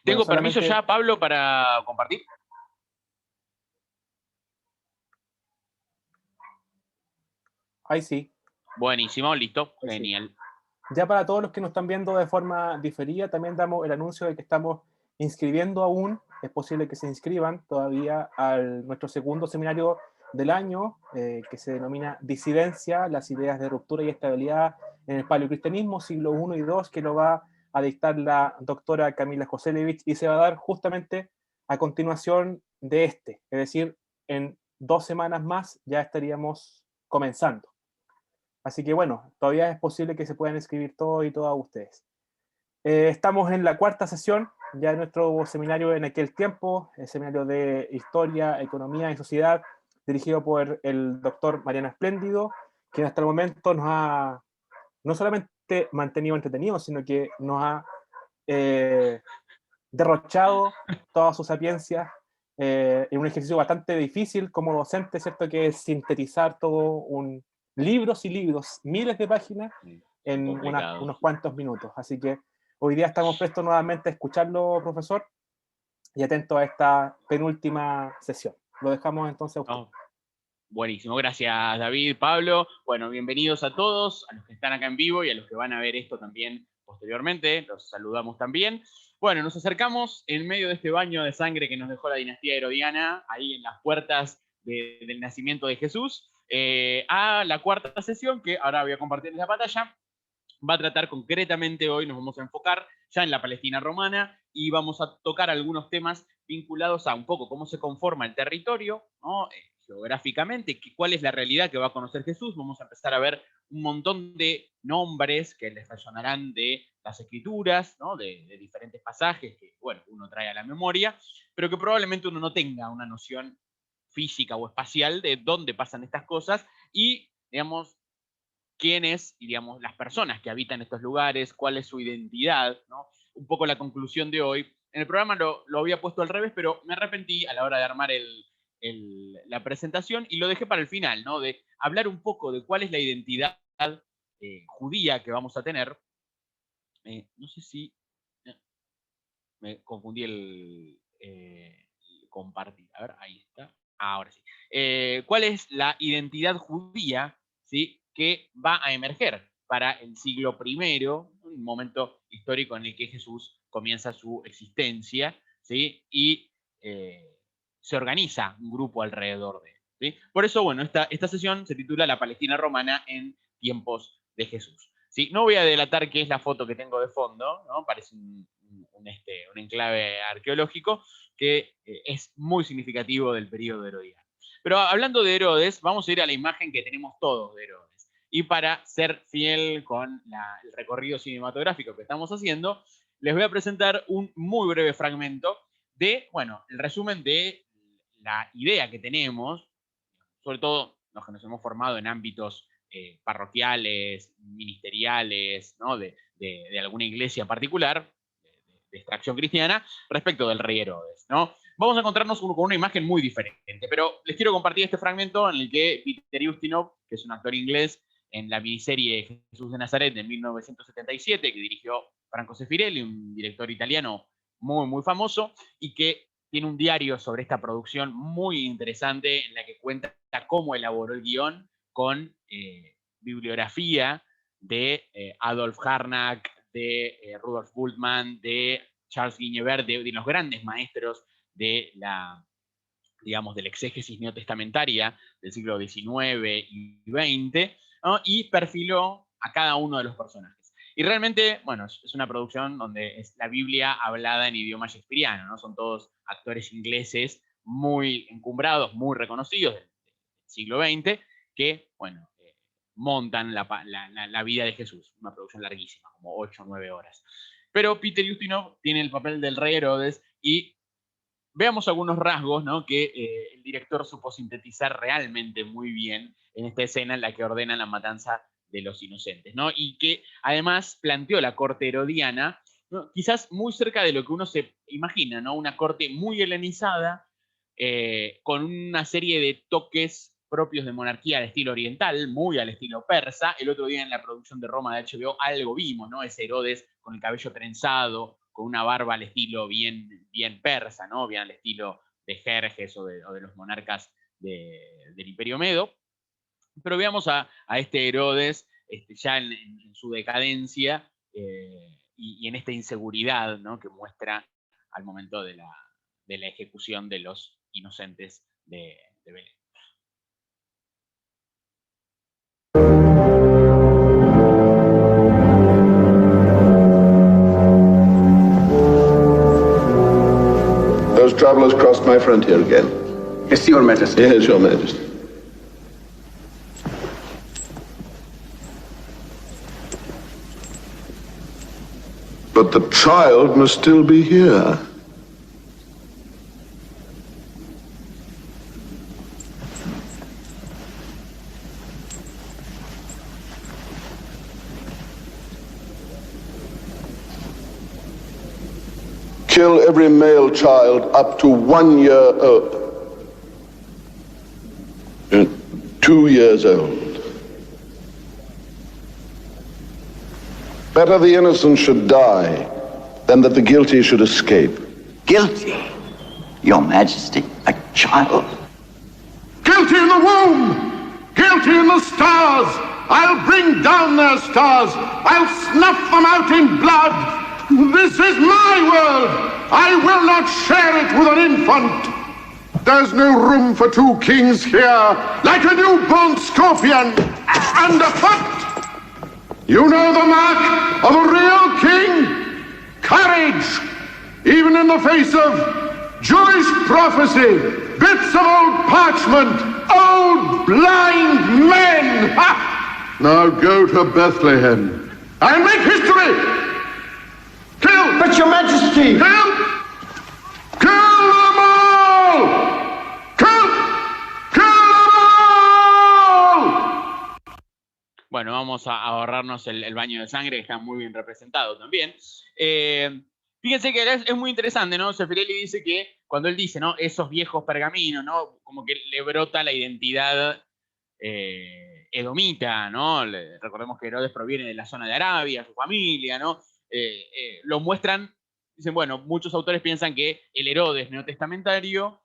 Bueno, ¿Tengo permiso solamente... ya, Pablo, para compartir? Ahí sí, Buenísimo, listo, ahí sí. genial. Ya para todos los que nos están viendo de forma diferida, también damos el anuncio de que estamos inscribiendo aún, es posible que se inscriban todavía a nuestro segundo seminario del año, que se denomina Disidencia, las ideas de ruptura y estabilidad en el paleocristianismo, siglo I y II, que lo va a dictar la doctora Camila Joselevich y se va a dar justamente a continuación de este, es decir, en 2 semanas más ya estaríamos comenzando. Así que bueno, todavía es posible que se puedan inscribir todos y todas ustedes. Estamos en la cuarta sesión ya de nuestro seminario en aquel tiempo, el seminario de Historia, Economía y Sociedad, dirigido por el doctor Mariano Espléndido, quien hasta el momento nos ha no solamente mantenido entretenidos, sino que nos ha eh, derrochado toda su sapiencia en un ejercicio bastante difícil como docente, ¿cierto? Que es sintetizar todo libros y libros, miles de páginas Sí, muy en complicado. unos cuantos minutos. Así que hoy día estamos prestos nuevamente a escucharlo, profesor, y atento a esta penúltima sesión. Lo dejamos entonces a usted. Oh, buenísimo, gracias David, Pablo. Bueno, bienvenidos a todos, a los que están acá en vivo y a los que van a ver esto también posteriormente. Los saludamos también. Bueno, nos acercamos en medio de este baño de sangre que nos dejó la dinastía herodiana, ahí en las puertas del nacimiento de Jesús, a la cuarta sesión que ahora voy a compartir en la pantalla. Va a tratar concretamente hoy, nos vamos a enfocar ya en la Palestina romana y vamos a tocar algunos temas vinculados a un poco cómo se conforma el territorio, ¿no? Geográficamente, cuál es la realidad que va a conocer Jesús. Vamos a empezar a ver un montón de nombres que les resonarán de las escrituras, ¿no? de diferentes pasajes que, bueno, uno trae a la memoria, pero que probablemente uno no tenga una noción física o espacial de dónde pasan estas cosas y, digamos, quiénes, digamos, las personas que habitan estos lugares, cuál es su identidad, ¿no? Un poco la conclusión de hoy. En el programa lo había puesto al revés, pero me arrepentí a la hora de armar la presentación y lo dejé para el final, ¿no? De hablar un poco de cuál es la identidad judía que vamos a tener. No sé si me confundí el compartir. A ver, ahí está. Ahora sí. ¿Cuál es la identidad judía, ¿sí? Que va a emerger para el siglo I, un momento histórico en el que Jesús comienza su existencia, ¿sí? Y se organiza un grupo alrededor de él, ¿sí? Por eso, bueno, esta sesión se titula La Palestina romana en tiempos de Jesús. ¿Sí? No voy a delatar qué es la foto que tengo de fondo, ¿no? Parece un enclave arqueológico que es muy significativo del periodo herodiano. Pero hablando de Herodes, vamos a ir a la imagen que tenemos todos de Herodes. Y para ser fiel con el recorrido cinematográfico que estamos haciendo, les voy a presentar un muy breve fragmento de, bueno, el resumen de la idea que tenemos, sobre todo los que nos hemos formado en ámbitos parroquiales, ministeriales, ¿no? de alguna iglesia particular, de extracción cristiana, respecto del rey Herodes, ¿no? Vamos a encontrarnos con una imagen muy diferente, pero les quiero compartir este fragmento en el que Peter Ustinov, que es un actor inglés en la miniserie Jesús de Nazaret de 1977, que dirigió Franco Sefirelli, un director italiano muy, muy famoso, y que tiene un diario sobre esta producción muy interesante en la que cuenta cómo elaboró el guión con bibliografía de Adolf Harnack, de Rudolf Bultmann, de Charles Guignebert, de los grandes maestros de digamos, de la exégesis neotestamentaria del siglo XIX y XX, ¿no? Y perfiló a cada uno de los personajes. Y realmente, bueno, es una producción donde es la Biblia hablada en idioma shakespeariano, ¿no? Son todos actores ingleses muy encumbrados, muy reconocidos del siglo XX, que, bueno, montan la vida de Jesús, una producción larguísima, como 8 o 9 horas. Pero Peter Ustinov tiene el papel del rey Herodes y veamos algunos rasgos, ¿no? Que el director supo sintetizar realmente muy bien en esta escena en la que ordena la matanza de los inocentes, ¿no? Y que además planteó la corte herodiana, ¿no? Quizás muy cerca de lo que uno se imagina, ¿no? Una corte muy helenizada, con una serie de toques propios de monarquía al estilo oriental, muy al estilo persa. El otro día en la producción de Roma de HBO algo vimos, ¿no? Ese Herodes con el cabello trenzado, con una barba al estilo bien, bien persa, ¿no? Bien al estilo de Jerjes o de los monarcas del Imperio Medo. Pero veamos a este Herodes ya en su decadencia y en esta inseguridad, ¿no?, que muestra al momento de la ejecución de los inocentes de Belén. Those travelers crossed my frontier again. Yes, Your Majesty. Yes, Your Majesty. But the child must still be here. Kill every male child up to 1 year old. 2 years old. Better the innocent should die than that the guilty should escape. Guilty? Your Majesty, a child? Guilty in the womb! Guilty in the stars! I'll bring down their stars! I'll snuff them out in blood! This is my world! I will not share it with an infant! There's no room for two kings here, like a newborn scorpion, underfoot! You know the mark of a real king? Courage! Even in the face of Jewish prophecy, bits of old parchment, old blind men! Ha! Now go to Bethlehem and make history! Kill! But Your Majesty! Kill! Kill them all! Kill! Kill them all! Bueno, vamos a ahorrarnos el baño de sangre, que está muy bien representado también. Fíjense que es muy interesante, ¿no? Zeffirelli dice que cuando él dice, ¿no?, esos viejos pergaminos, ¿no?, como que le brota la identidad edomita, ¿no? Recordemos que Herodes proviene de la zona de Arabia, su familia, ¿no? Lo muestran, dicen, bueno, muchos autores piensan que el Herodes neotestamentario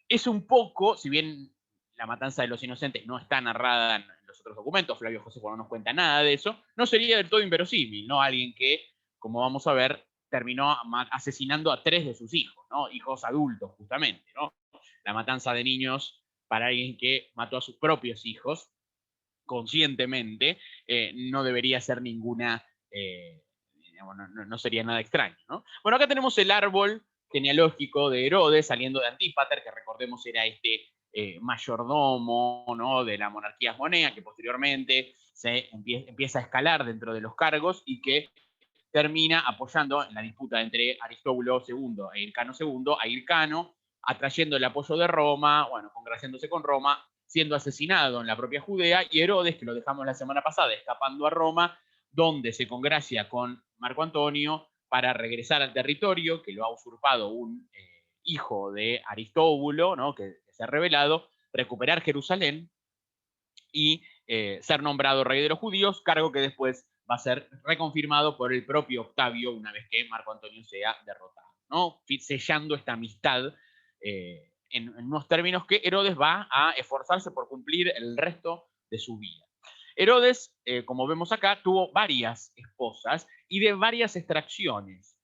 es un poco, si bien la matanza de los inocentes no está narrada en los otros documentos, Flavio Josefo no nos cuenta nada de eso, no sería del todo inverosímil, ¿no? Alguien que, como vamos a ver, terminó asesinando a 3 de sus hijos, ¿no? Hijos adultos, justamente, ¿no? La matanza de niños para alguien que mató a sus propios hijos conscientemente no debería ser ninguna, digamos, no sería nada extraño, ¿no? Bueno, acá tenemos el árbol genealógico de Herodes saliendo de Antípater, que recordemos era este mayordomo, ¿no?, de la monarquía asmonea, que posteriormente se empieza a escalar dentro de los cargos y que termina apoyando en la disputa entre Aristóbulo II e Hircano II a Hircano, atrayendo el apoyo de Roma, bueno, congraciándose con Roma, siendo asesinado en la propia Judea, y Herodes, que lo dejamos la semana pasada, escapando a Roma, donde se congracia con Marco Antonio para regresar al territorio que lo ha usurpado un hijo de Aristóbulo, ¿no?, que se ha rebelado, recuperar Jerusalén y ser nombrado rey de los judíos, cargo que después va a ser reconfirmado por el propio Octavio una vez que Marco Antonio sea derrotado, ¿no?, sellando esta amistad en unos términos que Herodes va a esforzarse por cumplir el resto de su vida. Herodes, como vemos acá, tuvo varias esposas y de varias extracciones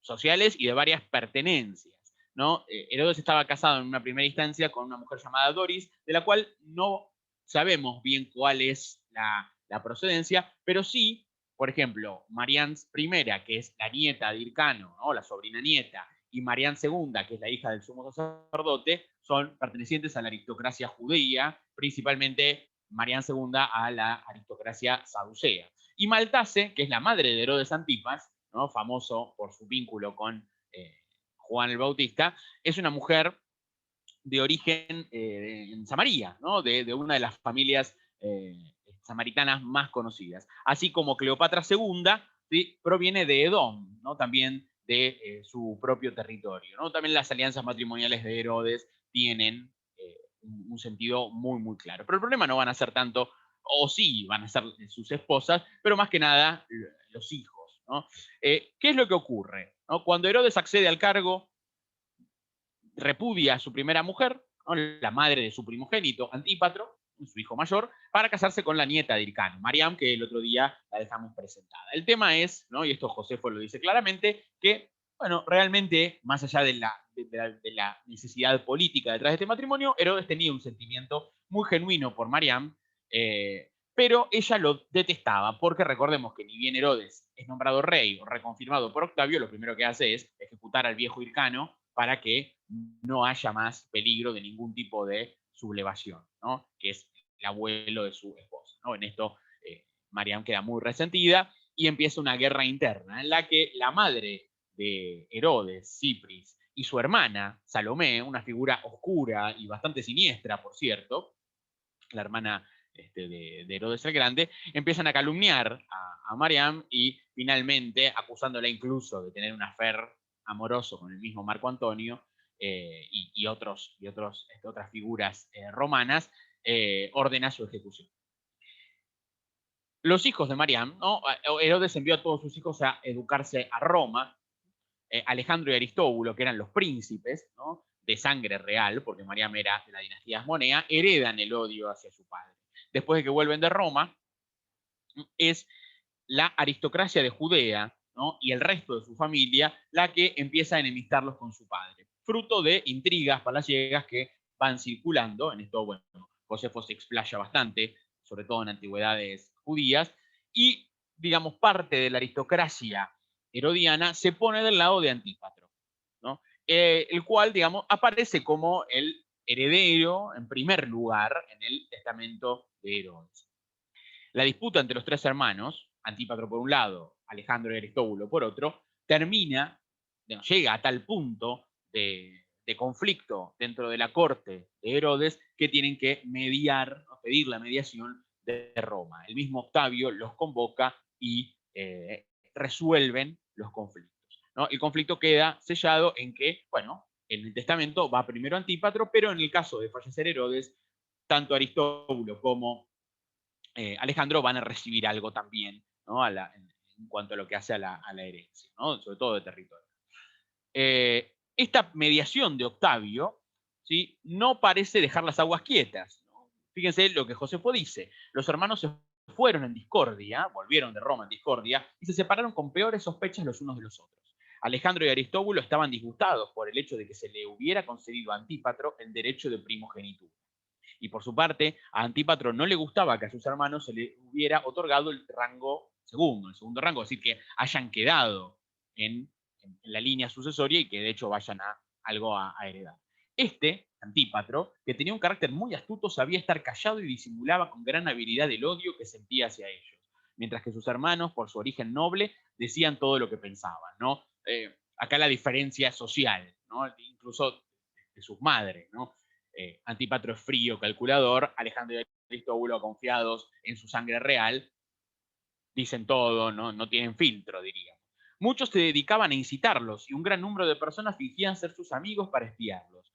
sociales y de varias pertenencias, ¿no? Herodes estaba casado en una primera instancia con una mujer llamada Doris, de la cual no sabemos bien cuál es la procedencia, pero sí, por ejemplo, Marián I, que es la nieta de Hircano, ¿no?, la sobrina nieta, y Marián II, que es la hija del sumo sacerdote, son pertenecientes a la aristocracia judía, principalmente Marián II a la aristocracia saducea. Y Maltase, que es la madre de Herodes Antipas, ¿no?, famoso por su vínculo con Juan el Bautista, es una mujer de origen en Samaria, ¿no?, de una de las familias samaritanas más conocidas. Así como Cleopatra II, ¿sí?, proviene de Edom, ¿no?, también de su propio territorio, ¿no? También las alianzas matrimoniales de Herodes tienen un sentido muy, muy claro. Pero el problema no van a ser tanto, o sí, van a ser sus esposas, pero más que nada los hijos, ¿no? ¿Qué es lo que ocurre? ¿No? Cuando Herodes accede al cargo, repudia a su primera mujer, ¿no? La madre de su primogénito, Antípatro, su hijo mayor, para casarse con la nieta de Hircano, Mariam, que el otro día la dejamos presentada. El tema es, ¿no? Y esto Josefo lo dice claramente, que, bueno, realmente, más allá de la necesidad política detrás de este matrimonio, Herodes tenía un sentimiento muy genuino por Mariam, pero ella lo detestaba, porque recordemos que ni bien Herodes es nombrado rey o reconfirmado por Octavio, lo primero que hace es ejecutar al viejo Hircano para que no haya más peligro de ningún tipo de sublevación, ¿no? Que es el abuelo de su esposa, ¿no? En esto Mariam queda muy resentida y empieza una guerra interna en la que la madre de Herodes, Cipris, y su hermana, Salomé, una figura oscura y bastante siniestra, por cierto, la hermana de Herodes el Grande, empiezan a calumniar a Mariam y finalmente, acusándola incluso de tener un affair amoroso con el mismo Marco Antonio y otras figuras romanas, ordena su ejecución. Los hijos de Mariam, ¿no? Herodes envió a todos sus hijos a educarse a Roma. Alejandro y Aristóbulo, que eran los príncipes, ¿no? De sangre real, porque Mariam era de la dinastía Asmonea, heredan el odio hacia su padre. Después de que vuelven de Roma, es la aristocracia de Judea, ¿no? Y el resto de su familia la que empieza a enemistarlos con su padre, fruto de intrigas palaciegas que van circulando. En esto, bueno, Josefo se explaya bastante, sobre todo en antigüedades judías, y, digamos, parte de la aristocracia herodiana se pone del lado de Antípatro, ¿no? El cual, digamos, aparece como el heredero en primer lugar en el testamento de Herodes. La disputa entre los tres hermanos, Antípatro por un lado, Alejandro y Aristóbulo por otro, llega a tal punto de conflicto dentro de la corte de Herodes que tienen que mediar, o pedir la mediación de Roma. El mismo Octavio los convoca y resuelven los conflictos, ¿no? El conflicto queda sellado en que, bueno, en el testamento va primero Antípatro, pero en el caso de fallecer Herodes, tanto Aristóbulo como Alejandro van a recibir algo también, ¿no? En cuanto a lo que hace a la herencia, ¿no? Sobre todo de territorio. Esta mediación de Octavio, ¿sí? No parece dejar las aguas quietas, ¿no? Fíjense lo que Josefo dice: los hermanos se fueron en discordia, volvieron de Roma en discordia, y se separaron con peores sospechas los unos de los otros. Alejandro y Aristóbulo estaban disgustados por el hecho de que se le hubiera concedido a Antípatro el derecho de primogenitura. Y por su parte, a Antípatro no le gustaba que a sus hermanos se le hubiera otorgado el segundo rango, es decir, que hayan quedado en la línea sucesoria y que de hecho vayan algo a heredar. Antípatro, que tenía un carácter muy astuto, sabía estar callado y disimulaba con gran habilidad el odio que sentía hacia ellos, mientras que sus hermanos, por su origen noble, decían todo lo que pensaban, ¿no? Acá la diferencia social, ¿no? Incluso de sus madres, ¿no? Antípatro es frío, calculador; Alejandro y Aristóbulo, confiados en su sangre real, dicen todo, no tienen filtro, diríamos. Muchos se dedicaban a incitarlos y un gran número de personas fingían ser sus amigos para espiarlos.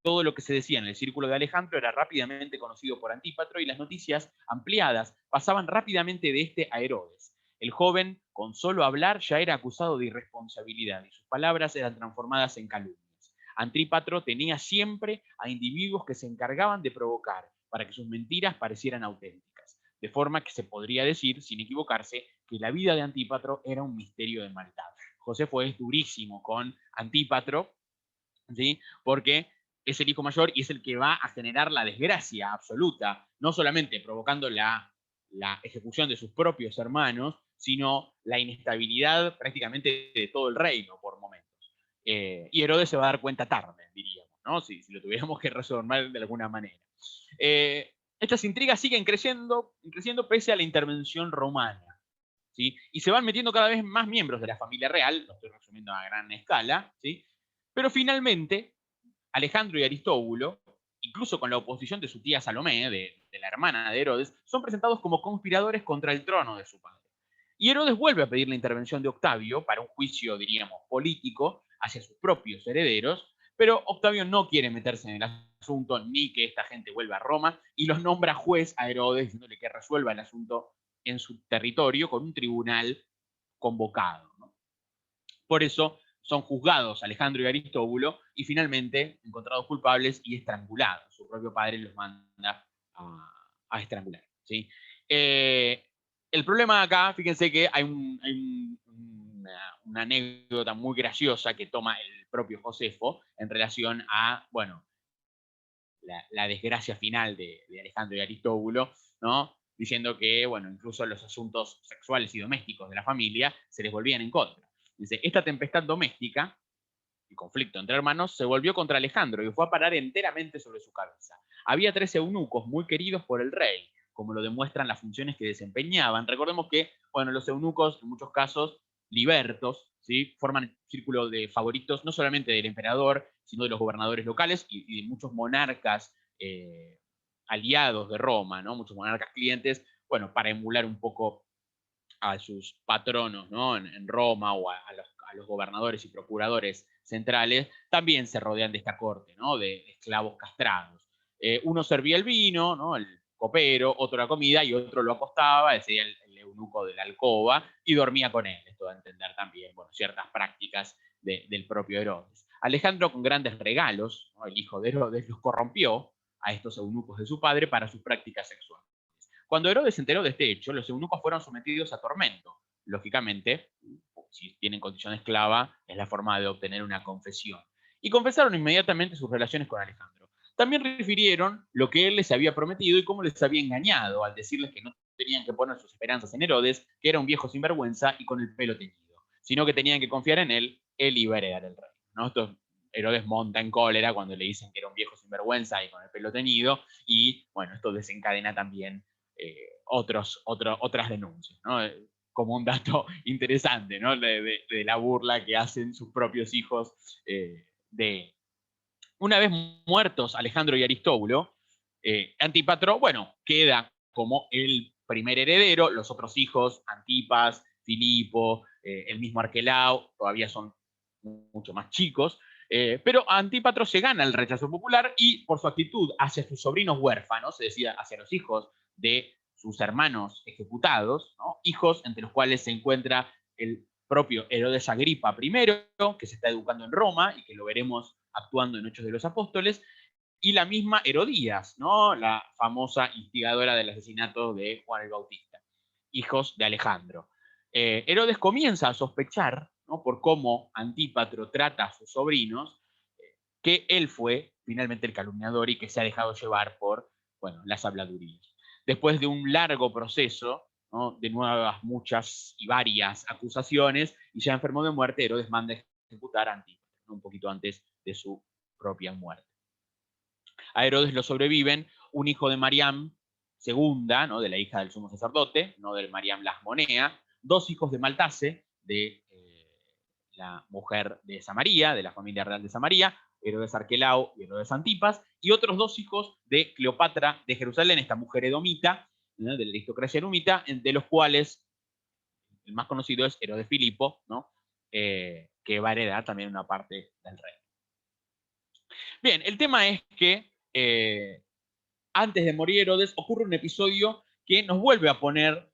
Todo lo que se decía en el círculo de Alejandro era rápidamente conocido por Antípatro y las noticias ampliadas pasaban rápidamente de este a Herodes. El joven, con solo hablar, ya era acusado de irresponsabilidad y sus palabras eran transformadas en calumnias. Antípatro tenía siempre a individuos que se encargaban de provocar para que sus mentiras parecieran auténticas, de forma que se podría decir, sin equivocarse, que la vida de Antípatro era un misterio de maldad. Josefo es durísimo con Antípatro, ¿sí? Porque es el hijo mayor y es el que va a generar la desgracia absoluta, no solamente provocando la ejecución de sus propios hermanos, sino la inestabilidad prácticamente de todo el reino por momentos. Y Herodes se va a dar cuenta tarde, diríamos, ¿no? Si lo tuviéramos que resolver de alguna manera. Estas intrigas siguen creciendo pese a la intervención romana, ¿sí? Y se van metiendo cada vez más miembros de la familia real, lo estoy resumiendo a gran escala, ¿sí? Pero finalmente, Alejandro y Aristóbulo, incluso con la oposición de su tía Salomé, de la hermana de Herodes, son presentados como conspiradores contra el trono de su padre. Y Herodes vuelve a pedir la intervención de Octavio para un juicio, diríamos, político hacia sus propios herederos, pero Octavio no quiere meterse en el asunto ni que esta gente vuelva a Roma y los nombra juez a Herodes, diciéndole que resuelva el asunto en su territorio con un tribunal convocado, ¿no? Por eso son juzgados Alejandro y Aristóbulo y finalmente encontrados culpables y estrangulados. Su propio padre los manda a estrangular, ¿sí? El problema acá, fíjense que hay una anécdota muy graciosa que toma el propio Josefo en relación a, bueno, la desgracia final de Alejandro y Aristóbulo, ¿no? Diciendo que, bueno, incluso los asuntos sexuales y domésticos de la familia se les volvían en contra. Dice, esta tempestad doméstica, el conflicto entre hermanos, se volvió contra Alejandro y fue a parar enteramente sobre su cabeza. Había 3 eunucos muy queridos por el rey, como lo demuestran las funciones que desempeñaban. Recordemos que, bueno, los eunucos, en muchos casos, libertos, ¿sí? Forman el círculo de favoritos no solamente del emperador, sino de los gobernadores locales y de muchos monarcas aliados de Roma, ¿no? Muchos monarcas clientes, bueno, para emular un poco a sus patronos, ¿no? en Roma o a los gobernadores y procuradores centrales, también se rodean de esta corte, ¿no? De esclavos castrados. Uno servía el vino, ¿no? El copero, otro la comida y otro lo acostaba, ese era el eunuco de la alcoba, y dormía con él. Esto da a entender también, bueno, ciertas prácticas del propio Herodes. Alejandro, con grandes regalos, ¿no? El hijo de Herodes, los corrompió a estos eunucos de su padre para sus prácticas sexuales. Cuando Herodes se enteró de este hecho, los eunucos fueron sometidos a tormento. Lógicamente, si tienen condición de esclava, es la forma de obtener una confesión. Y confesaron inmediatamente sus relaciones con Alejandro. También refirieron lo que él les había prometido y cómo les había engañado al decirles que no tenían que poner sus esperanzas en Herodes, que era un viejo sinvergüenza y con el pelo teñido, sino que tenían que confiar en él iba a heredar el reino, ¿no? Esto Herodes monta en cólera cuando le dicen que era un viejo sinvergüenza y con el pelo teñido, y bueno, esto desencadena también otras denuncias, ¿no? Como un dato interesante, ¿no? de la burla que hacen sus propios hijos de él. Una vez muertos Alejandro y Aristóbulo, Antípatro, bueno, queda como el primer heredero. Los otros hijos, Antipas, Filipo, el mismo Arquelao, todavía son mucho más chicos, pero Antípatro se gana el rechazo popular y por su actitud hacia sus sobrinos huérfanos, es decir, hacia los hijos de sus hermanos ejecutados, ¿no? Hijos entre los cuales se encuentra el propio Herodes Agripa I, que se está educando en Roma y que lo veremos actuando en Hechos de los Apóstoles, y la misma Herodías, ¿no? La famosa instigadora del asesinato de Juan el Bautista, hijos de Alejandro. Herodes comienza a sospechar, ¿no? Por cómo Antípatro trata a sus sobrinos, que él fue finalmente el calumniador y que se ha dejado llevar por, bueno, las habladurías. Después de un largo proceso, ¿no? De nuevas, muchas y varias acusaciones, y ya enfermo de muerte, Herodes manda a ejecutar a Antípatro, ¿no? Un poquito antes de su propia muerte. A Herodes lo sobreviven un hijo de Mariam segunda, ¿no? De la hija del sumo sacerdote, no del Mariam Lasmonea, 2 hijos de Maltase, de la mujer de Samaria, de la familia real de Samaria, Herodes Arquelao y Herodes Antipas, y otros 2 hijos de Cleopatra de Jerusalén, esta mujer edomita, ¿no? De la aristocracia edomita, de los cuales el más conocido es Herodes Filipo, ¿no? Que va a heredar también una parte del reino. Bien, el tema es que antes de morir Herodes ocurre un episodio que nos vuelve a poner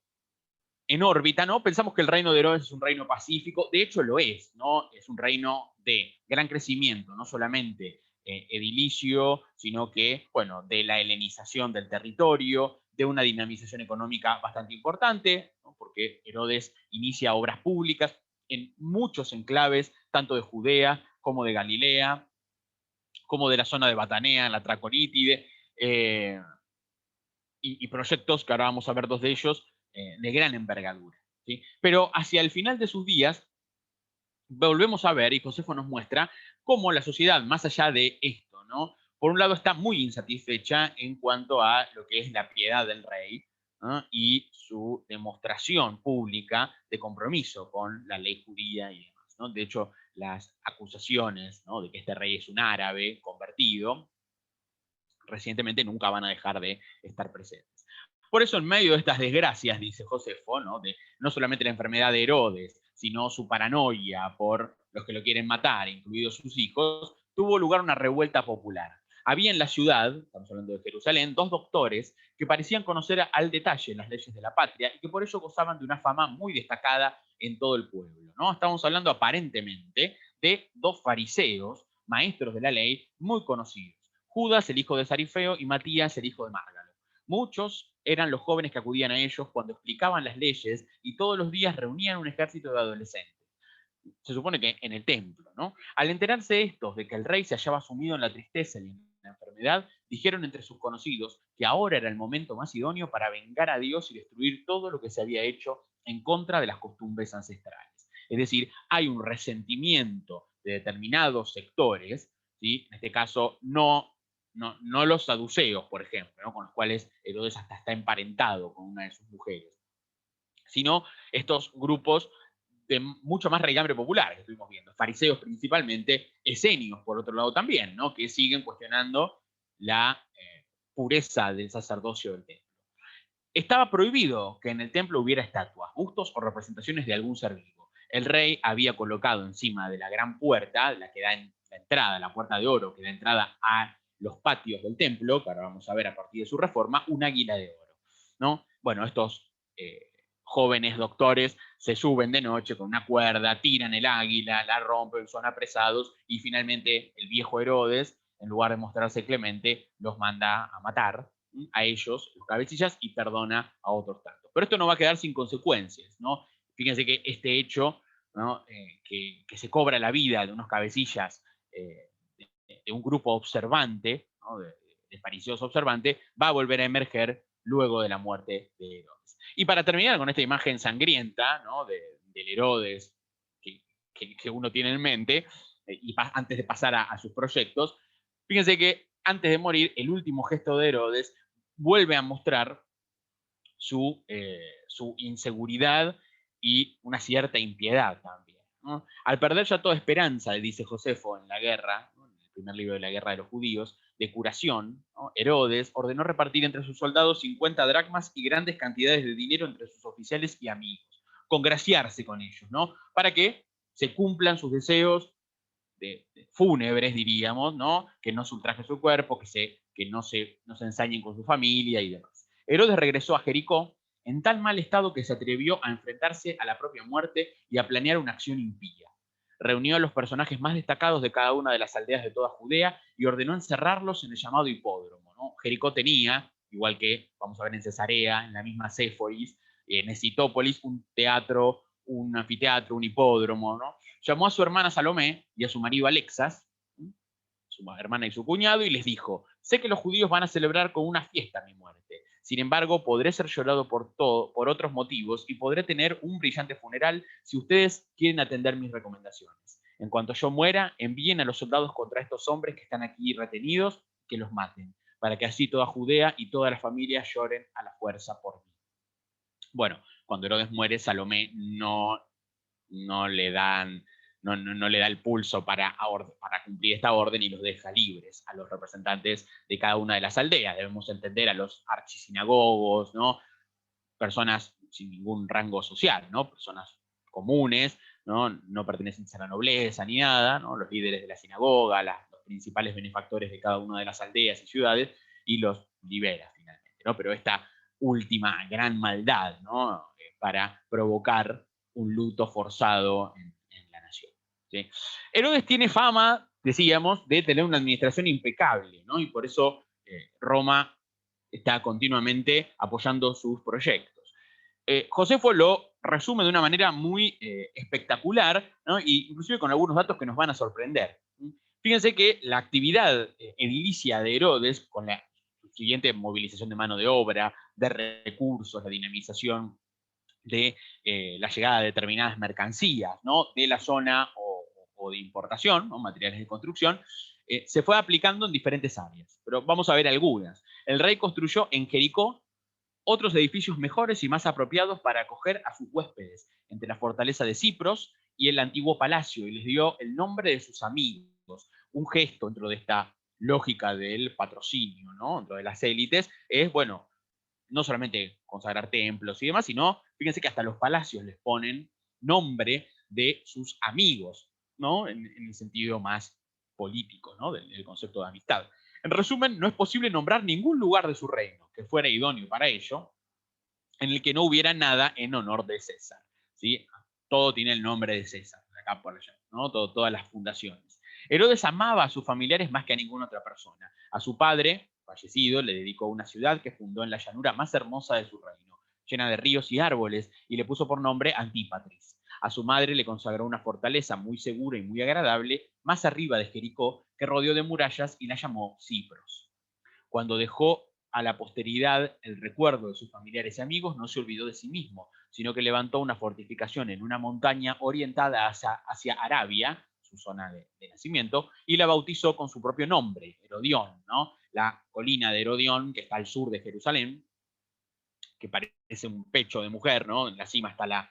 en órbita, ¿no? Pensamos que el reino de Herodes es un reino pacífico, de hecho lo es, ¿no? Es un reino de gran crecimiento, no solamente edilicio, sino que, bueno, de la helenización del territorio, de una dinamización económica bastante importante, ¿no? Porque Herodes inicia obras públicas en muchos enclaves, tanto de Judea como de Galilea, como de la zona de Batanea, en la Traconítide, y proyectos, que ahora vamos a ver 2 de ellos, de gran envergadura, ¿sí? Pero hacia el final de sus días, volvemos a ver, y Josefo nos muestra, cómo la sociedad, más allá de esto, ¿no? Por un lado está muy insatisfecha en cuanto a lo que es la piedad del rey, ¿no? Y su demostración pública de compromiso con la ley judía y demás, ¿no? De hecho, las acusaciones, ¿no? De que este rey es un árabe convertido, recientemente nunca van a dejar de estar presentes. Por eso, en medio de estas desgracias, dice Josefo, ¿no? De no solamente la enfermedad de Herodes, sino su paranoia por los que lo quieren matar, incluidos sus hijos, tuvo lugar una revuelta popular. Había en la ciudad, estamos hablando de Jerusalén, 2 doctores que parecían conocer al detalle las leyes de la patria y que por ello gozaban de una fama muy destacada en todo el pueblo, ¿no? Estamos hablando aparentemente de 2 fariseos, maestros de la ley, muy conocidos. Judas, el hijo de Zarifeo, y Matías, el hijo de Márgalo. Muchos eran los jóvenes que acudían a ellos cuando explicaban las leyes y todos los días reunían un ejército de adolescentes. Se supone que en el templo, ¿no? Al enterarse estos de que el rey se hallaba sumido en la tristeza y en la enfermedad, dijeron entre sus conocidos que ahora era el momento más idóneo para vengar a Dios y destruir todo lo que se había hecho en contra de las costumbres ancestrales. Es decir, hay un resentimiento de determinados sectores, ¿sí? En este caso, no los saduceos, por ejemplo, ¿no? Con los cuales Herodes hasta está emparentado con una de sus mujeres, sino estos grupos de mucho más raigambre popular que estuvimos viendo, fariseos principalmente, esenios por otro lado también, ¿no? Que siguen cuestionando la pureza del sacerdocio del templo. Estaba prohibido que en el templo hubiera estatuas, bustos o representaciones de algún ser vivo. El rey había colocado encima de la gran puerta, la que da en la entrada, la puerta de oro que da entrada a los patios del templo, que ahora vamos a ver a partir de su reforma, un águila de oro, ¿no? Bueno, estos jóvenes doctores se suben de noche con una cuerda, tiran el águila, la rompen, son apresados y finalmente el viejo Herodes, en lugar de mostrarse clemente, los manda a matar a ellos, los cabecillas, y perdona a otros tantos. Pero esto no va a quedar sin consecuencias, ¿no? Fíjense que este hecho, ¿no? Que se cobra la vida de unos cabecillas de un grupo observante, ¿no? de fariseos observantes, va a volver a emerger luego de la muerte de Herodes. Y para terminar con esta imagen sangrienta, ¿no? del Herodes que uno tiene en mente, y antes de pasar a sus proyectos, fíjense que antes de morir, el último gesto de Herodes vuelve a mostrar su inseguridad y una cierta impiedad también, ¿no? Al perder ya toda esperanza, dice Josefo en la guerra, ¿no? En el primer libro de la guerra de los judíos, de curación, ¿no? Herodes ordenó repartir entre sus soldados 50 dracmas y grandes cantidades de dinero entre sus oficiales y amigos, congraciarse con ellos, ¿no? Para que se cumplan sus deseos de fúnebres, diríamos, ¿no? Que no se ultraje su cuerpo, que no se ensañen con su familia y demás. Herodes regresó a Jericó en tal mal estado que se atrevió a enfrentarse a la propia muerte y a planear una acción impía. Reunió a los personajes más destacados de cada una de las aldeas de toda Judea y ordenó encerrarlos en el llamado hipódromo, ¿no? Jericó tenía, igual que vamos a ver en Cesarea, en la misma Séforis, en Escitópolis, un teatro, un anfiteatro, un hipódromo, ¿no? Llamó a su hermana Salomé y a su marido Alexas, su hermana y su cuñado, y les dijo: sé que los judíos van a celebrar con una fiesta mi muerte. Sin embargo, podré ser llorado por otros motivos y podré tener un brillante funeral si ustedes quieren atender mis recomendaciones. En cuanto yo muera, envíen a los soldados contra estos hombres que están aquí retenidos, que los maten, para que así toda Judea y toda la familia lloren a la fuerza por mí. Bueno, cuando Herodes muere, Salomé no le da el pulso para cumplir esta orden y los deja libres a los representantes de cada una de las aldeas. Debemos entender a los archisinagogos, ¿no? Personas sin ningún rango social, ¿no? Personas comunes, no pertenecen a la nobleza ni nada, ¿no? Los líderes de la sinagoga, los principales benefactores de cada una de las aldeas y ciudades, y los libera finalmente, ¿no? Pero esta última gran maldad, ¿no? Para provocar un luto forzado en la nación, ¿sí? Herodes tiene fama, decíamos, de tener una administración impecable, ¿no? Y por eso Roma está continuamente apoyando sus proyectos. Josefo lo resume de una manera muy espectacular, ¿no? Y inclusive con algunos datos que nos van a sorprender. Fíjense que la actividad edilicia de Herodes, con la siguiente movilización de mano de obra, de recursos, la dinamización de la llegada de determinadas mercancías, ¿no? De la zona o de importación, ¿no? Materiales de construcción, se fue aplicando en diferentes áreas, pero vamos a ver algunas. El rey construyó en Jericó otros edificios mejores y más apropiados para acoger a sus huéspedes, entre la fortaleza de Cipros y el antiguo palacio, y les dio el nombre de sus amigos. Un gesto dentro de esta lógica del patrocinio, ¿no? Dentro de las élites, es, bueno, no solamente consagrar templos y demás, sino, fíjense que hasta los palacios les ponen nombre de sus amigos, ¿no? En el sentido más político, ¿no? Del concepto de amistad. En resumen, no es posible nombrar ningún lugar de su reino que fuera idóneo para ello, en el que no hubiera nada en honor de César. ¿Sí? Todo tiene el nombre de César, acá por allá, ¿no? Todas las fundaciones. Herodes amaba a sus familiares más que a ninguna otra persona. A su padre, fallecido, le dedicó una ciudad que fundó en la llanura más hermosa de su reino, llena de ríos y árboles, y le puso por nombre Antípatris. A su madre le consagró una fortaleza muy segura y muy agradable, más arriba de Jericó, que rodeó de murallas y la llamó Cipros. Cuando dejó a la posteridad el recuerdo de sus familiares y amigos, no se olvidó de sí mismo, sino que levantó una fortificación en una montaña orientada hacia Arabia, su zona de nacimiento, y la bautizó con su propio nombre, Herodión, ¿no? La colina de Herodión, que está al sur de Jerusalén, que parece un pecho de mujer, ¿no? En la cima está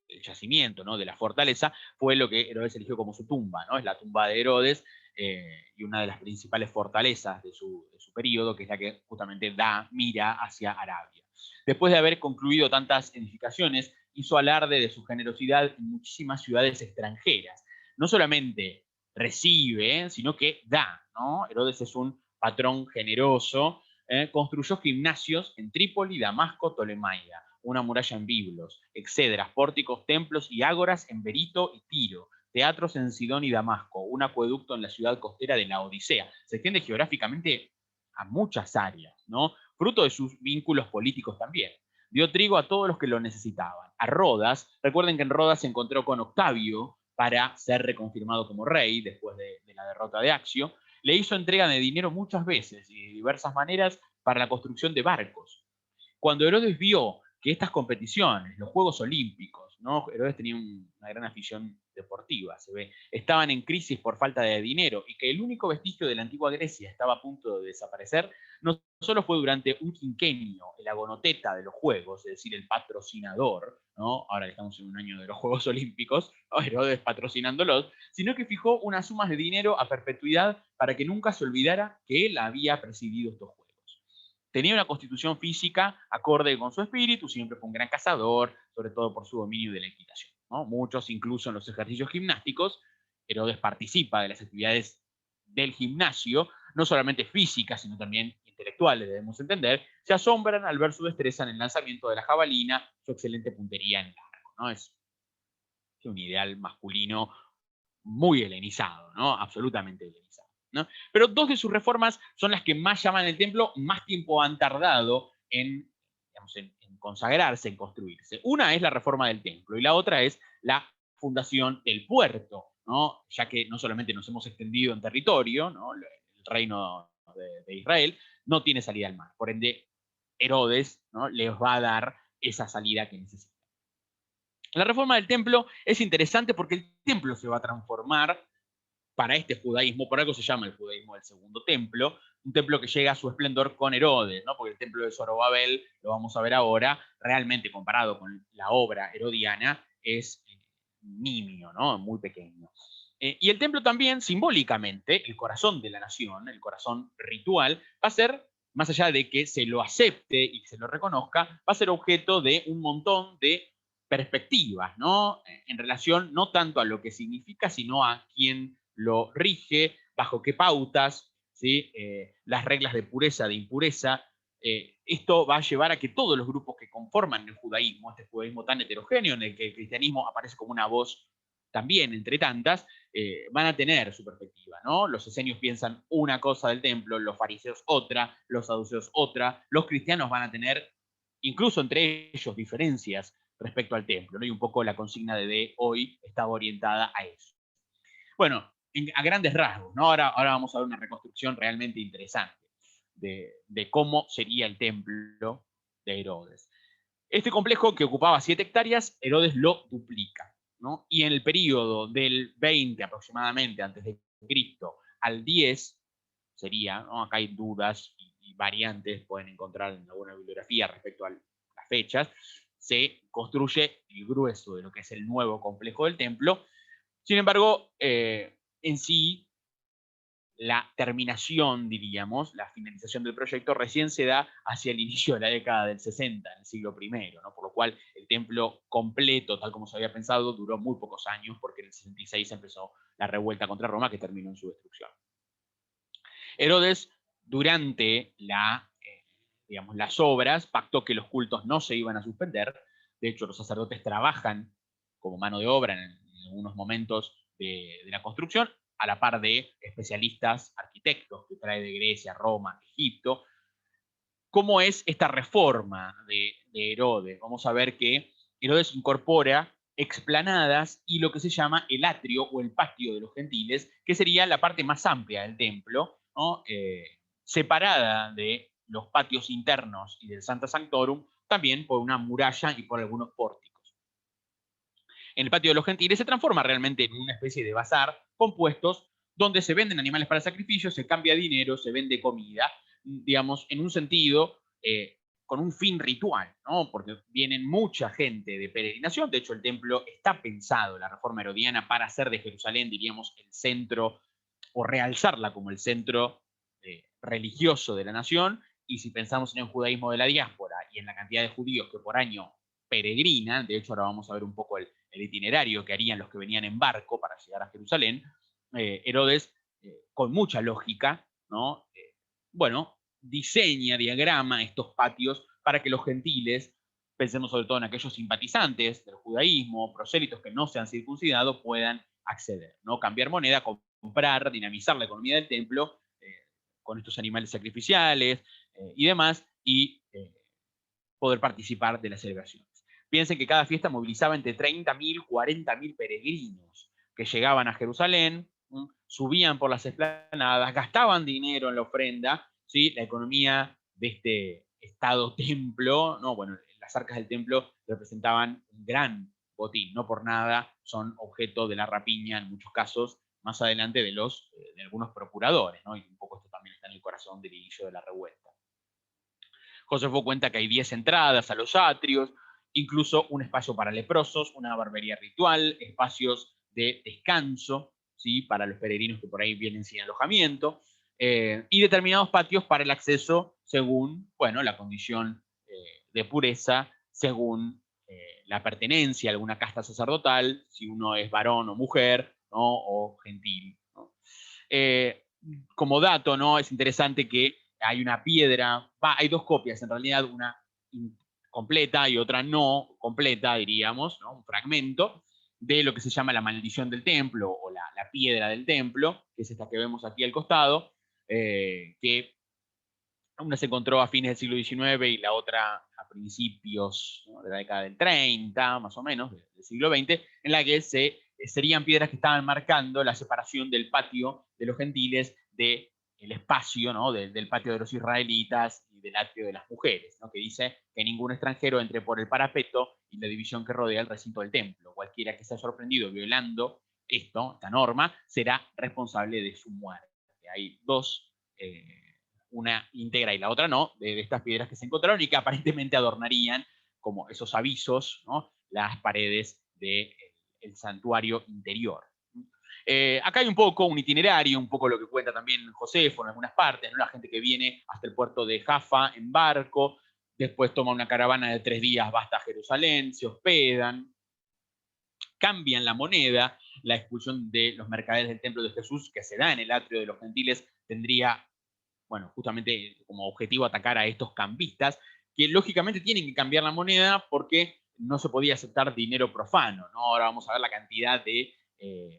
el yacimiento, ¿no?, de la fortaleza, fue lo que Herodes eligió como su tumba, ¿no? Es la tumba de Herodes, y una de las principales fortalezas de su periodo, que es la que justamente mira hacia Arabia. Después de haber concluido tantas edificaciones, hizo alarde de su generosidad en muchísimas ciudades extranjeras. No solamente recibe, sino que da, ¿no? Herodes es un patrón generoso. Construyó gimnasios en Trípoli, Damasco, Ptolemaida, una muralla en Biblos, excedras, pórticos, templos y ágoras en Berito y Tiro, teatros en Sidón y Damasco, un acueducto en la ciudad costera de la Odisea. Se extiende geográficamente a muchas áreas, ¿no? Fruto de sus vínculos políticos también. Dio trigo a todos los que lo necesitaban. A Rodas, recuerden que en Rodas se encontró con Octavio para ser reconfirmado como rey después de la derrota de Accio. Le hizo entrega de dinero muchas veces y de diversas maneras para la construcción de barcos. Cuando Herodes vio que estas competiciones, los Juegos Olímpicos, ¿no? Herodes tenía una gran afición deportiva, se ve, estaban en crisis por falta de dinero y que el único vestigio de la antigua Grecia estaba a punto de desaparecer, no solo fue durante un quinquenio el agonoteta de los Juegos, es decir, el patrocinador, ¿no? Ahora que estamos en un año de los Juegos Olímpicos, Herodes patrocinándolos, sino que fijó unas sumas de dinero a perpetuidad para que nunca se olvidara que él había presidido estos Juegos. Tenía una constitución física acorde con su espíritu, siempre fue un gran cazador, sobre todo por su dominio de la equitación, ¿no? Muchos, incluso en los ejercicios gimnásticos, Herodes participa de las actividades del gimnasio, no solamente físicas, sino también intelectuales, debemos entender, se asombran al ver su destreza en el lanzamiento de la jabalina, su excelente puntería en el arco, ¿no? Es un ideal masculino muy helenizado, ¿no? Absolutamente helenizado, ¿no? Pero dos de sus reformas son las que más llaman el templo, más tiempo han tardado en, digamos, en consagrarse, en construirse. Una es la reforma del templo y la otra es la fundación del puerto, ¿no? Ya que no solamente nos hemos extendido en territorio, ¿no? El reino de Israel no tiene salida al mar. Por ende, Herodes, ¿no?, les va a dar esa salida que necesita. La reforma del templo es interesante porque el templo se va a transformar para este judaísmo, por algo se llama el judaísmo del segundo templo, un templo que llega a su esplendor con Herodes, ¿no? Porque el templo de Zorobabel, lo vamos a ver ahora, realmente comparado con la obra herodiana, es nimio, ¿no? Muy pequeño. Y el templo también, simbólicamente, el corazón de la nación, el corazón ritual, va a ser, más allá de que se lo acepte y se lo reconozca, va a ser objeto de un montón de perspectivas, ¿no? En relación no tanto a lo que significa, sino a quién lo rige, bajo qué pautas, ¿sí? Las reglas de pureza, de impureza. Esto va a llevar a que todos los grupos que conforman el judaísmo, este judaísmo tan heterogéneo en el que el cristianismo aparece como una voz también entre tantas, van a tener su perspectiva, ¿no? Los esenios piensan una cosa del templo, los fariseos otra, los saduceos otra, los cristianos van a tener, incluso entre ellos, diferencias respecto al templo, ¿no? Y un poco la consigna de hoy estaba orientada a eso. Bueno, a grandes rasgos, ¿no? Ahora vamos a ver una reconstrucción realmente interesante de cómo sería el templo de Herodes. Este complejo, que ocupaba 7 hectáreas, Herodes lo duplica, ¿no? Y en el periodo del 20 aproximadamente antes de Cristo al 10 sería, ¿no? Acá hay dudas y variantes, pueden encontrar en alguna bibliografía respecto a las fechas, se construye el grueso de lo que es el nuevo complejo del templo. Sin embargo, en sí, la terminación, diríamos, la finalización del proyecto recién se da hacia el inicio de la década del 60, en el siglo I, ¿no? Por lo cual el templo completo, tal como se había pensado, duró muy pocos años, porque en el 66 empezó la revuelta contra Roma, que terminó en su destrucción. Herodes, durante digamos, las obras, pactó que los cultos no se iban a suspender. De hecho, los sacerdotes trabajan como mano de obra en algunos momentos de la construcción, a la par de especialistas arquitectos que trae de Grecia, Roma, Egipto. ¿Cómo es esta reforma de Herodes? Vamos a ver que Herodes incorpora explanadas y lo que se llama el atrio o el patio de los gentiles, que sería la parte más amplia del templo, ¿no? Separada de los patios internos y del Sancta Sanctorum, también por una muralla y por algunos pórticos. En el patio de los gentiles se transforma realmente en una especie de bazar con puestos donde se venden animales para sacrificio, se cambia dinero, se vende comida, digamos, en un sentido, con un fin ritual, ¿no? Porque vienen mucha gente de peregrinación. De hecho, el templo está pensado, la reforma herodiana, para hacer de Jerusalén, diríamos, el centro, o realzarla como el centro religioso de la nación. Y si pensamos en el judaísmo de la diáspora y en la cantidad de judíos que por año peregrinan, de hecho ahora vamos a ver un poco el itinerario que harían los que venían en barco para llegar a Jerusalén, Herodes, con mucha lógica, ¿no? Bueno, diseña, diagrama estos patios para que los gentiles, pensemos sobre todo en aquellos simpatizantes del judaísmo, prosélitos que no se han circuncidado, puedan acceder, ¿no? Cambiar moneda, comprar, dinamizar la economía del templo con estos animales sacrificiales y demás, y poder participar de las celebraciones. Piensen que cada fiesta movilizaba entre 30.000 y 40.000 peregrinos que llegaban a Jerusalén, subían por las esplanadas, gastaban dinero en la ofrenda, ¿sí? La economía de este estado-templo, ¿no? Bueno, las arcas del templo representaban un gran botín, no por nada son objeto de la rapiña en muchos casos, más adelante de algunos procuradores, ¿no? Y un poco esto también está en el corazón del inicio de la revuelta. Josefo cuenta que hay 10 entradas a los atrios, incluso un espacio para leprosos, una barbería ritual, espacios de descanso, ¿sí? Para los peregrinos que por ahí vienen sin alojamiento, y determinados patios para el acceso según, bueno, la condición de pureza, según la pertenencia a alguna casta sacerdotal, si uno es varón o mujer, ¿no? O gentil, ¿no? Como dato, ¿no? Es interesante que hay una piedra, hay dos copias en realidad, una completa y otra no completa, diríamos, ¿no? Un fragmento de lo que se llama la maldición del templo o la piedra del templo, que es esta que vemos aquí al costado, que una se encontró a fines del siglo XIX y la otra a principios, ¿no? De la década del 30, más o menos, del siglo XX, en la que serían piedras que estaban marcando la separación del patio de los gentiles del espacio, ¿no? del patio de los israelitas y del atrio de las mujeres, ¿no? Que dice que ningún extranjero entre por el parapeto y la división que rodea el recinto del templo. Cualquiera que sea sorprendido violando esta norma, será responsable de su muerte. Hay dos, una íntegra y la otra no, de estas piedras que se encontraron y que aparentemente adornarían como esos avisos, ¿no? Las paredes del santuario interior. Acá hay un poco un itinerario, un poco lo que cuenta también Josefo en algunas partes, ¿no? La gente que viene hasta el puerto de Jaffa en barco, después toma una caravana de 3 días, va hasta Jerusalén, se hospedan, cambian la moneda. La expulsión de los mercaderes del templo de Jesús, que se da en el atrio de los gentiles, tendría, bueno, justamente como objetivo atacar a estos cambistas, que lógicamente tienen que cambiar la moneda porque no se podía aceptar dinero profano, ¿no? Ahora vamos a ver la cantidad de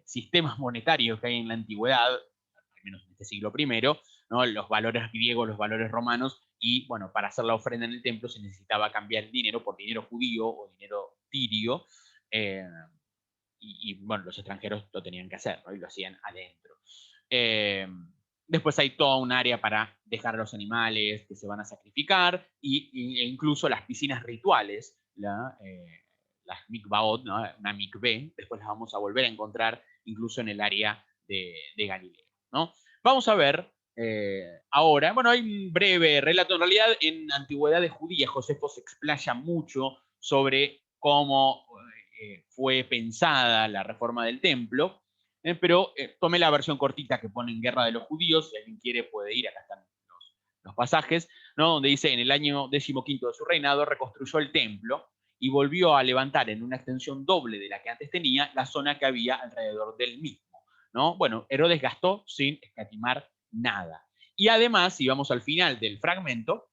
sistemas monetarios que hay en la antigüedad, al menos en este siglo I, ¿no? Los valores griegos, los valores romanos, y bueno, para hacer la ofrenda en el templo se necesitaba cambiar el dinero por dinero judío o dinero tirio, y bueno, los extranjeros lo tenían que hacer, ¿no? Y lo hacían adentro. Después hay toda un área para dejar a los animales que se van a sacrificar, e incluso las piscinas rituales, las mikvaot, ¿no? Una mikvé, después las vamos a volver a encontrar incluso en el área de Galilea, ¿no? Vamos a ver ahora, bueno, hay un breve relato. En realidad, en Antigüedades Judías, Josefo se explaya mucho sobre cómo fue pensada la reforma del templo, pero tomé la versión cortita que pone en Guerra de los Judíos. Si alguien quiere puede ir, acá están los pasajes, ¿no? Donde dice: en el año 15º de su reinado reconstruyó el templo y volvió a levantar en una extensión doble de la que antes tenía la zona que había alrededor del mismo, ¿no? Bueno, Herodes gastó sin escatimar nada. Y además, si vamos al final del fragmento,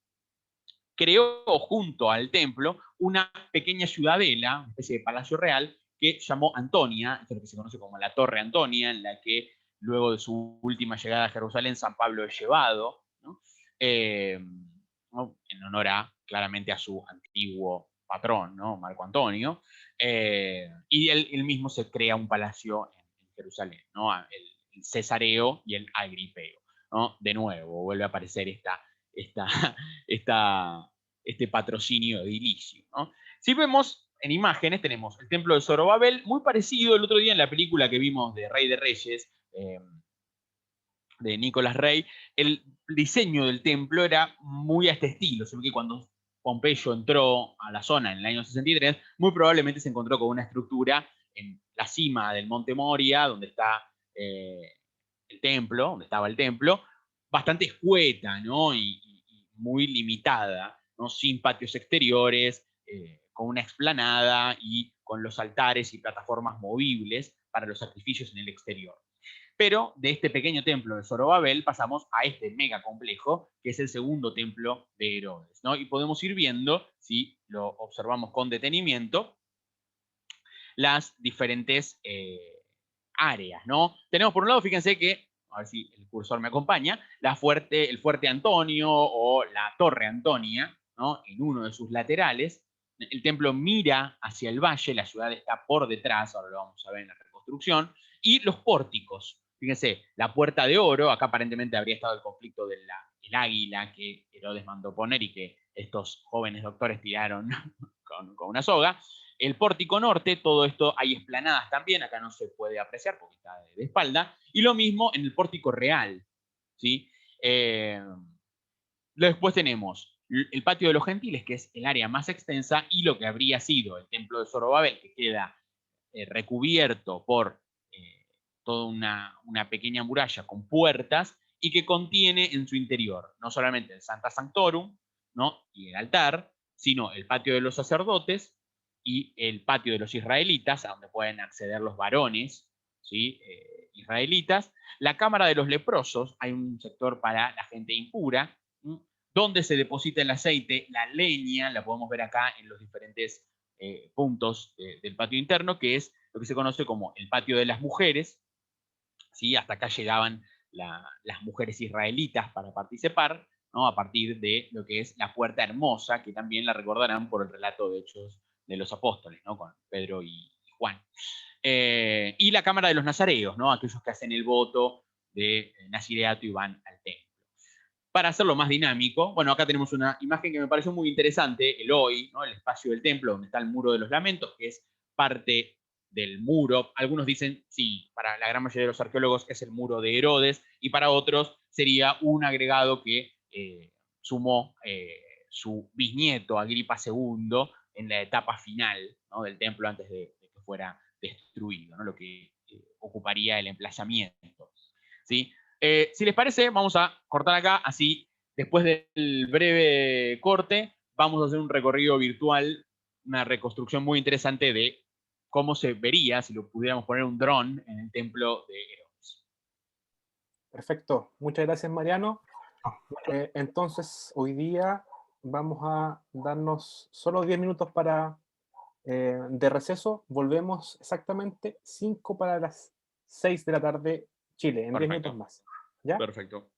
creó junto al templo una pequeña ciudadela, una especie de palacio real, que llamó Antonia, esto es lo que se conoce como la Torre Antonia, en la que luego de su última llegada a Jerusalén, San Pablo es llevado, ¿no? ¿No? En honor claramente a su antiguo patrón, ¿no? Marco Antonio, y él mismo se crea un palacio en Jerusalén, ¿no? El Cesareo y el Agripeo, ¿no? De nuevo, vuelve a aparecer esta, este patrocinio edilicio, ¿no? Si vemos en imágenes, tenemos el templo de Zorobabel, muy parecido el otro día en la película que vimos de Rey de Reyes, de Nicolás Rey. El diseño del templo era muy a este estilo, solo que cuando Pompeyo entró a la zona en el año 63, muy probablemente se encontró con una estructura en la cima del Monte Moria, donde está el templo, donde estaba el templo, bastante escueta, ¿no? y muy limitada, ¿no? Sin patios exteriores, con una explanada y con los altares y plataformas movibles para los sacrificios en el exterior. Pero de este pequeño templo de Zorobabel pasamos a este mega complejo, que es el segundo templo de Herodes, ¿no? Y podemos ir viendo, si lo observamos con detenimiento, las diferentes áreas, ¿no? Tenemos por un lado, fíjense que, a ver si el cursor me acompaña, el fuerte Antonio o la torre Antonia, ¿no? En uno de sus laterales. El templo mira hacia el valle, la ciudad está por detrás, ahora lo vamos a ver en la reconstrucción, y los pórticos. Fíjense, la puerta de oro, acá aparentemente habría estado el conflicto del águila que Herodes mandó poner y que estos jóvenes doctores tiraron con una soga. El pórtico norte, todo esto hay esplanadas también, acá no se puede apreciar porque está de espalda, y lo mismo en el pórtico real, ¿sí? Después tenemos el patio de los gentiles, que es el área más extensa, y lo que habría sido el templo de Zorobabel, que queda recubierto por toda una pequeña muralla con puertas, y que contiene en su interior no solamente el Sancta Sanctorum, ¿no? Y el altar, sino el patio de los sacerdotes y el patio de los israelitas, a donde pueden acceder los varones, ¿sí? Israelitas, la cámara de los leprosos, hay un sector para la gente impura, ¿sí? Donde se deposita el aceite, la leña, la podemos ver acá en los diferentes puntos del patio interno, que es lo que se conoce como el patio de las mujeres, ¿sí? Hasta acá llegaban las mujeres israelitas para participar, ¿no? A partir de lo que es la puerta hermosa, que también la recordarán por el relato de Hechos de los Apóstoles, ¿no? Con Pedro y Juan. Y la cámara de los nazareos, ¿no? Aquellos que hacen el voto de nazireato y van al templo. Para hacerlo más dinámico, bueno, acá tenemos una imagen que me pareció muy interesante, el hoy, ¿no? El espacio del templo, donde está el muro de los lamentos, que es parte del muro. Algunos dicen, sí, para la gran mayoría de los arqueólogos es el muro de Herodes, y para otros sería un agregado que sumó su bisnieto Agripa II en la etapa final, ¿no? Del templo antes de que fuera destruido, ¿no? Lo que ocuparía el emplazamiento, ¿sí? Si les parece, vamos a cortar acá, así después del breve corte vamos a hacer un recorrido virtual, una reconstrucción muy interesante de cómo se vería si lo pudiéramos poner un dron en el templo de Herodes. Perfecto, muchas gracias Mariano. Entonces, hoy día vamos a darnos solo 10 minutos de receso. Volvemos exactamente 5 para las 6 de la tarde, Chile, en 10 minutos más. ¿Ya? Perfecto.